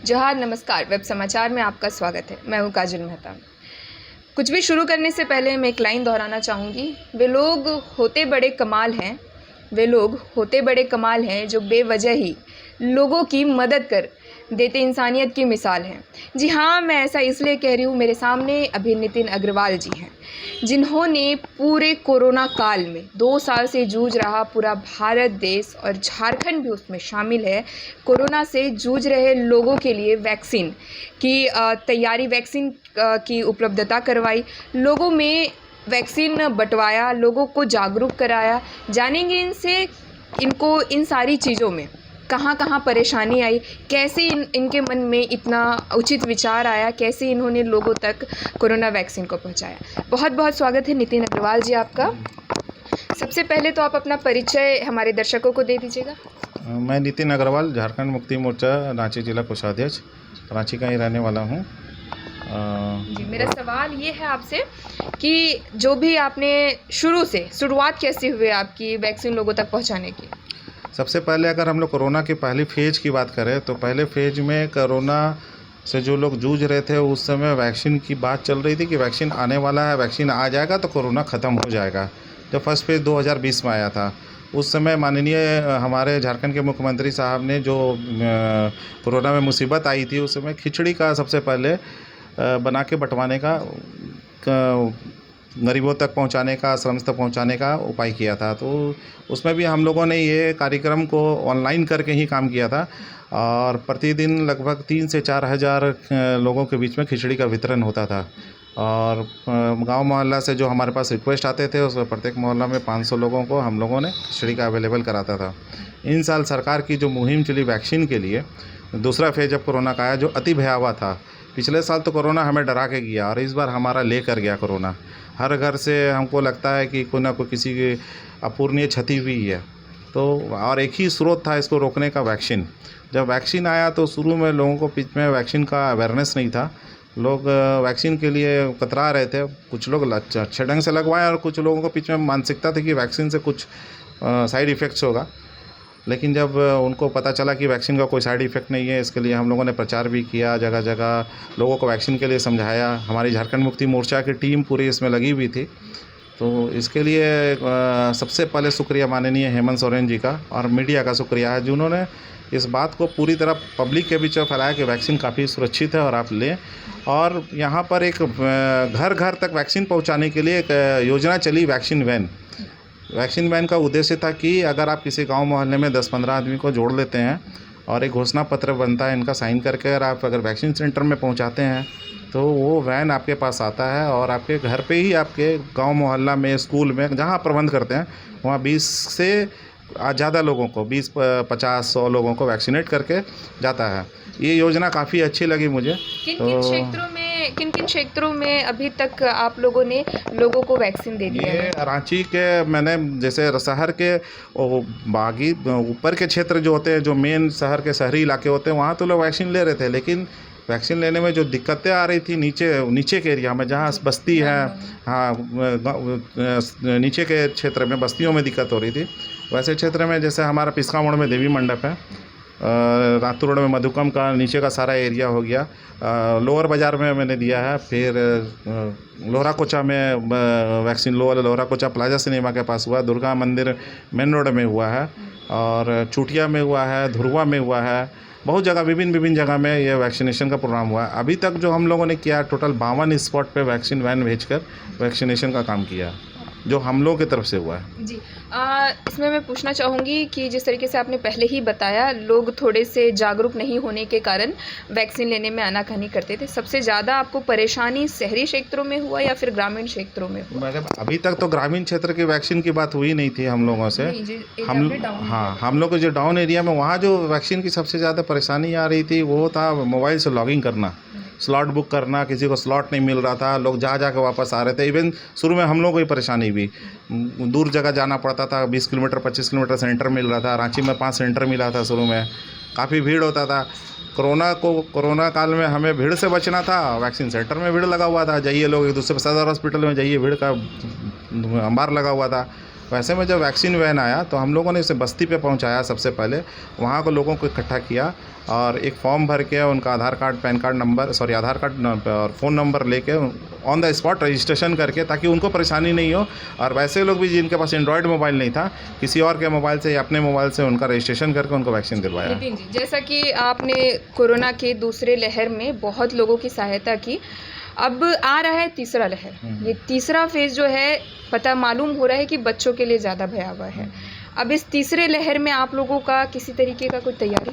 जोहार, नमस्कार। वेब समाचार में आपका स्वागत है। मैं हूँ काजल मेहता। कुछ भी शुरू करने से पहले मैं एक लाइन दोहराना चाहूँगी। वे लोग होते बड़े कमाल हैं जो बेवजह ही लोगों की मदद कर देते इंसानियत की मिसाल हैं। जी हाँ, मैं ऐसा इसलिए कह रही हूँ, मेरे सामने अभी नितिन अग्रवाल जी हैं, जिन्होंने पूरे कोरोना काल में 2 साल से जूझ रहा पूरा भारत देश और झारखंड भी उसमें शामिल है, कोरोना से जूझ रहे लोगों के लिए वैक्सीन की तैयारी, वैक्सीन की उपलब्धता करवाई, लोगों में वैक्सीन बंटवाया, लोगों को जागरूक कराया। जानेंगे इनसे इनको इन सारी चीज़ों में कहाँ परेशानी आई, कैसे इनके मन में इतना उचित विचार आया, कैसे इन्होंने लोगों तक कोरोना वैक्सीन को पहुंचाया। बहुत बहुत स्वागत है नितिन अग्रवाल जी आपका। सबसे पहले तो आप अपना परिचय हमारे दर्शकों को दे दीजिएगा। मैं नितिन अग्रवाल, झारखंड मुक्ति मोर्चा रांची जिला कोषाध्यक्ष, रांची का ही रहने वाला हूँ। जी, मेरा सवाल ये है आपसे कि जो भी आपने शुरुआत कैसे हुई आपकी वैक्सीन लोगों तक पहुँचाने की? सबसे पहले अगर हम लोग कोरोना की पहली फेज की बात करें तो पहले फेज में कोरोना से जो लोग जूझ रहे थे उस समय वैक्सीन की बात चल रही थी कि वैक्सीन आने वाला है, वैक्सीन आ जाएगा तो कोरोना ख़त्म हो जाएगा। जब फर्स्ट फेज 2020 में आया था, उस समय माननीय हमारे झारखंड के मुख्यमंत्री साहब ने जो कोरोना में मुसीबत आई थी, उस समय खिचड़ी का सबसे पहले बना के बंटवाने का, गरीबों तक पहुंचाने का, आश्रम तक पहुंचाने का उपाय किया था। तो उसमें भी हम लोगों ने ये कार्यक्रम को ऑनलाइन करके ही काम किया था और प्रतिदिन लगभग 3 से 4 हज़ार लोगों के बीच में खिचड़ी का वितरण होता था। और गांव मोहल्ला से जो हमारे पास रिक्वेस्ट आते थे, उसमें प्रत्येक मोहल्ला में 500 लोगों को हम लोगों ने खिचड़ी का अवेलेबल कराता था। इन साल सरकार की जो मुहिम चली वैक्सीन के लिए, दूसरा फेज जब कोरोना का आया जो अति भयावह था। पिछले साल तो कोरोना हमें डरा के गया और इस बार हमारा लेकर गया कोरोना। हर घर से हमको लगता है कि कोई ना कोई किसी की अपूर्णीय क्षति हुई है। तो और एक ही स्रोत था इसको रोकने का, वैक्सीन। जब वैक्सीन आया तो शुरू में लोगों को बीच में वैक्सीन का अवेयरनेस नहीं था, लोग वैक्सीन के लिए कतरा रहे थे। कुछ लोग अच्छे ढंग से लगवाए और कुछ लोगों को बीच में मानसिकता थी कि वैक्सीन से कुछ साइड इफ़ेक्ट्स होगा। लेकिन जब उनको पता चला कि वैक्सीन का कोई साइड इफ़ेक्ट नहीं है, इसके लिए हम लोगों ने प्रचार भी किया, जगह जगह लोगों को वैक्सीन के लिए समझाया। हमारी झारखंड मुक्ति मोर्चा की टीम पूरी इसमें लगी हुई थी। तो इसके लिए सबसे पहले शुक्रिया माननीय हेमंत सोरेन जी का और मीडिया का शुक्रिया है, जिन्होंने इस बात को पूरी तरह पब्लिक के बीच में फैलाया कि वैक्सीन काफ़ी सुरक्षित है और आप लें। और यहाँ पर एक घर घर तक वैक्सीन पहुँचाने के लिए एक योजना चली, वैक्सीन वैन। वैक्सीन वैन का उद्देश्य था कि अगर आप किसी गांव मोहल्ले में 10-15 आदमी को जोड़ लेते हैं और एक घोषणा पत्र बनता है इनका साइन करके, अगर वैक्सीन सेंटर में पहुंचाते हैं तो वो वैन आपके पास आता है और आपके घर पे ही, आपके गांव मोहल्ला में, स्कूल में, जहां प्रबंध करते हैं वहां 20 से ज़्यादा लोगों को, 20, 50, 100 लोगों को वैक्सीनेट करके जाता है। ये योजना काफ़ी अच्छी लगी मुझे। किन किन क्षेत्रों में अभी तक आप लोगों ने लोगों को वैक्सीन दे दिया है? रांची के मैंने, जैसे शहर के बागी ऊपर के क्षेत्र जो होते हैं, जो मेन शहर के शहरी इलाके होते हैं, वहाँ तो लोग वैक्सीन ले रहे थे। लेकिन वैक्सीन लेने में जो दिक्कतें आ रही थी नीचे के एरिया में, जहाँ बस्ती है, हाँ, नीचे के क्षेत्र में, बस्तियों में दिक्कत हो रही थी। वैसे क्षेत्र में जैसे हमारा पिस्का मोड़ में देवी मंडप है, रातू रोड में मधुकम का नीचे का सारा एरिया हो गया, लोअर बाज़ार में मैंने दिया है, फिर लोहरा कोचा में वैक्सीन, लोहरा कोचा प्लाजा सिनेमा के पास हुआ, दुर्गा मंदिर मेन रोड में हुआ है, और चूटिया में हुआ है, धुरवा में हुआ है। बहुत जगह, विभिन्न जगह में ये वैक्सीनेशन का प्रोग्राम हुआ है। अभी तक जो हम लोगों ने किया, टोटल 52 स्पॉट पे वैक्सीन वैन भेजकर वैक्सीनेशन का काम किया, जो हम लोगों की तरफ से हुआ है। जी, इसमें मैं पूछना चाहूँगी कि जिस तरीके से आपने पहले ही बताया, लोग थोड़े से जागरूक नहीं होने के कारण वैक्सीन लेने में आनाकानी करते थे। सबसे ज़्यादा आपको परेशानी शहरी क्षेत्रों में हुआ या फिर ग्रामीण क्षेत्रों में हुआ? अभी तक तो ग्रामीण क्षेत्र की वैक्सीन की बात हुई नहीं थी हम लोगों से। हम लोग जो डाउन एरिया में, वहाँ जो वैक्सीन की सबसे ज़्यादा परेशानी आ रही थी वो था मोबाइल से लॉगिंग करना, स्लॉट बुक करना। किसी को स्लॉट नहीं मिल रहा था, लोग जा के वापस आ रहे थे। इवन शुरू में हम लोगों को ही परेशानी हुई, दूर जगह जाना पड़ता था, 20 किलोमीटर 25 किलोमीटर सेंटर मिल रहा था। रांची में 5 सेंटर मिला था शुरू में, काफ़ी भीड़ होता था। कोरोना काल में हमें भीड़ से बचना था, वैक्सीन सेंटर में भीड़ लगा हुआ था, जाइए लोग एक दूसरे सदर हॉस्पिटल में जाइए, भीड़ का अंबार लगा हुआ था। वैसे में जब वैक्सीन वैन आया तो हम लोगों ने इसे बस्ती पे पहुंचाया। सबसे पहले वहाँ के लोगों को इकट्ठा किया और एक फॉर्म भर के उनका आधार कार्ड, पैन कार्ड नंबर, आधार कार्ड और फ़ोन नंबर लेके ऑन द स्पॉट रजिस्ट्रेशन करके, ताकि उनको परेशानी नहीं हो। और वैसे लोग भी जिनके पास एंड्रॉयड मोबाइल नहीं था, किसी और के मोबाइल से या अपने मोबाइल से उनका रजिस्ट्रेशन करके उनको वैक्सीन दिलवाया। नितिन जी, जैसा कि आपने कोरोना के दूसरे लहर में बहुत लोगों की सहायता की, अब आ रहा है तीसरा लहर। ये तीसरा फेज़ जो है, पता मालूम हो रहा है कि बच्चों के लिए ज़्यादा भयावह है। अब इस तीसरे लहर में आप लोगों का किसी तरीके का कोई तैयारी?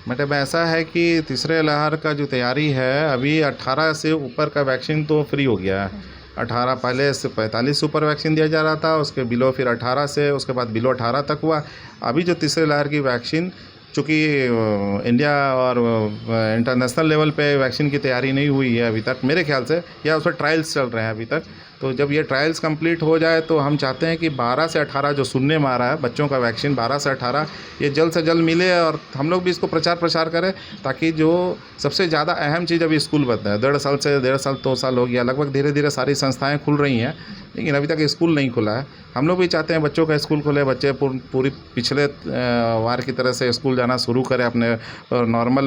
मतलब ऐसा है कि तीसरे लहर का जो तैयारी है, अभी 18 से ऊपर का वैक्सीन तो फ्री हो गया है। 18 पहले से 45 से ऊपर वैक्सीन दिया जा रहा था, उसके बिलो फिर 18 से, उसके बाद बिलो 18 तक हुआ। अभी जो तीसरे लहर की वैक्सीन, चूँकि इंडिया और इंटरनेशनल लेवल पे वैक्सीन की तैयारी नहीं हुई है अभी तक मेरे ख्याल से, या उस पर ट्रायल्स चल रहे हैं अभी तक। तो जब ये ट्रायल्स कंप्लीट हो जाए तो हम चाहते हैं कि 12 से 18 जो सुनने में आ रहा है बच्चों का वैक्सीन 12 से 18 ये जल्द से जल्द मिले, और हम लोग भी इसको प्रचार प्रसार करें, ताकि जो सबसे ज़्यादा अहम चीज़ अभी स्कूल बनता है। 1.5 साल 2 साल हो गया लगभग, धीरे धीरे सारी संस्थाएँ खुल रही हैं, लेकिन अभी तक स्कूल नहीं खुला है। हम लोग भी चाहते हैं बच्चों का स्कूल खुले, बच्चे पूरी पिछले वार की तरह से स्कूल जाना शुरू करें, अपने नॉर्मल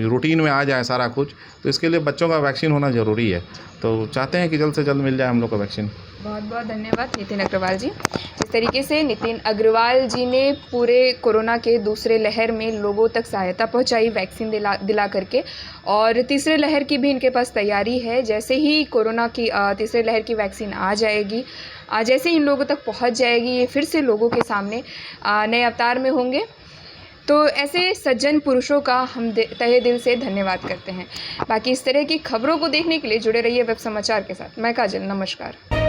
रूटीन में आ जाए सारा कुछ। तो इसके लिए बच्चों का वैक्सीन होना ज़रूरी है, तो चाहते हैं कि जल्द से जल्द मिल जाए हम लोग को वैक्सीन। बहुत बहुत धन्यवाद नितिन अग्रवाल जी। जिस तरीके से नितिन अग्रवाल जी ने पूरे कोरोना के दूसरे लहर में लोगों तक सहायता पहुंचाई वैक्सीन दिला करके, और तीसरे लहर की भी इनके पास तैयारी है। जैसे ही कोरोना की तीसरे लहर की वैक्सीन आ जाएगी, जैसे ही इन लोगों तक पहुंच जाएगी, ये फिर से लोगों के सामने नए अवतार में होंगे। तो ऐसे सज्जन पुरुषों का हम तहे दिल से धन्यवाद करते हैं। बाकी इस तरह की खबरों को देखने के लिए जुड़े रहिए वेब समाचार के साथ। मैं काजल, नमस्कार।